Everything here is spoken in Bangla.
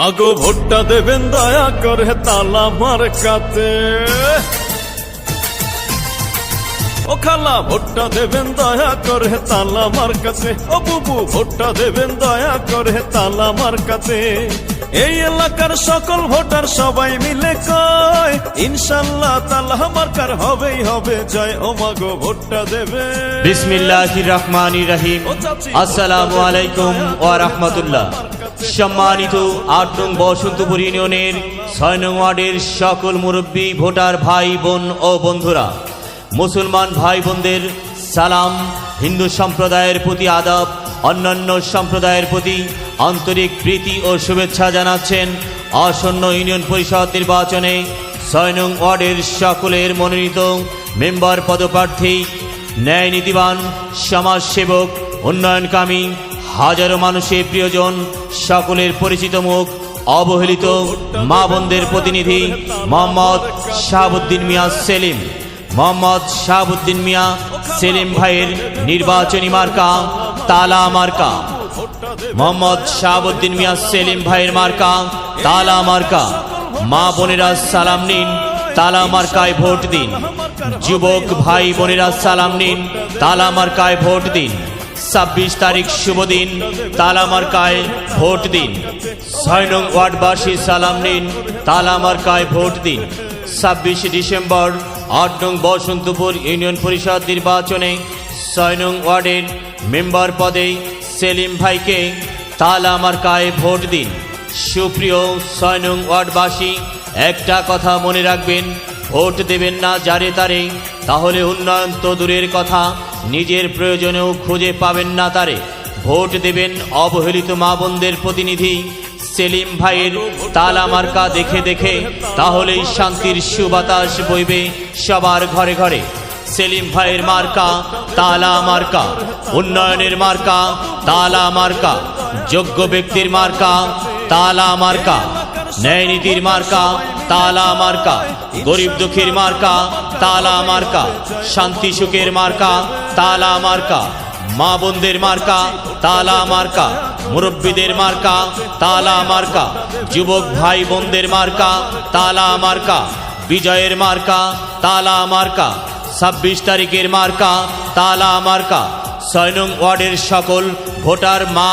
মাগো ভোটটা দেবেন দয়া করে তালা মার্কাতে। ও খালা ভোটটা দেবেন দয়া করে তালা মার্কাতে। ও বুবু ভোটটা দেবেন দয়া করে তালা মার্কাতে। এই এলাকার সকল ভোটার সবাই মিলে কয় ইনশাআল্লাহ তালা মার্কার হবেই হবে জয়। ও মাগো ভোটটা দেবে। বিসমিল্লাহির রহমানির রহিম। আসসালামু আলাইকুম ওয়া রাহমাতুল্লাহ। সম্মানিত ৮ নং বসন্তপুর ইউনিয়নের ৬ নং ওয়ার্ডের সকল মুরব্বী, ভোটার ভাই বোন ও বন্ধুরা, মুসলমান ভাই বোনদের সালাম। হিন্দু সম্প্রদায়ের প্রতি আদাব, অন্যান্য সম্প্রদায়ের প্রতি আন্তরিক প্রীতি ও শুভেচ্ছা জানাচ্ছেন আসন্ন ইউনিয়ন পরিষদ নির্বাচনে ৬ নং ওয়ার্ডের সকলের মনোনীত মেম্বার পদপ্রার্থী, ন্যায় নীতিবান, সমাজসেবক, উন্নয়নকামী, হাজারো মানুষের প্রিয়জন, সকলের পরিচিত মুখ, অবহেলিত মা বোনদের প্রতিনিধি মোহাম্মদ শাহাবুদ্দিন মিয়া সেলিম। মোহাম্মদ শাহাবুদ্দিন মিয়া সেলিম ভাইয়ের নির্বাচনী মার্কা তালা মার্কা। মোহাম্মদ শাহাবুদ্দিন মিয়া সেলিম ভাইয়ের মার্কা তালা মার্কা। মা বোনেরা সালাম নিন, তালা মার্কায় ভোট দিন। যুবক ভাই বোনেরা সালাম নিন, তালা মার্কায় ভোট দিন। ২৬ তারিখ শুভ দিন, তালা মার্কায় ভোট দিন। ৬ নং ওয়ার্ডবাসী সালাম নিন, তালা মার্কায় ভোট দিন। ২৬ ডিসেম্বর ৮ নং বসন্তপুর ইউনিয়ন পরিষদ নির্বাচনে ৬ নং ওয়ার্ডের মেম্বার পদে সেলিম ভাইকে তালা মার্কায় ভোট দিন। সুপ্রিয় ৬ নং ওয়ার্ডবাসী, একটা কথা মনে রাখবেন, ভোট দেবেন না যারে তারে, তাহলে উন্নয়ন তো দূরের কথা, নিজের প্রয়োজনেও খুঁজে পাবেন না তারে। ভোট দেবেন অবহেলিত মা বোনদের প্রতিনিধি সেলিম ভাইয়ের তালা মার্কা দেখে দেখে, তাহলেই শান্তির সুবাতাস বইবে সবার ঘরে ঘরে। সেলিম ভাইয়ের মার্কা তালা মার্কা, উন্নয়নের মার্কা তালা মার্কা, যোগ্য ব্যক্তির মার্কা তালা মার্কা, ন্যায় নীতির মার্কা তালা মার্কা, গরিব দুঃখীর মার্কা তালা মার্কা, শান্তি সুখের মার্কা তালা মার্কা, মা বোনদের মার্কা তালা মার্কা, মুরব্বীদের মার্কা তালা মার্কা, যুবক ভাই বোনদের মার্কা তালা মার্কা, বিজয়ের মার্কা তালা মার্কা, ২৬ তারিখের মার্কা তালা মার্কা। ৬ নং ওয়ার্ডের সকল ভোটার মা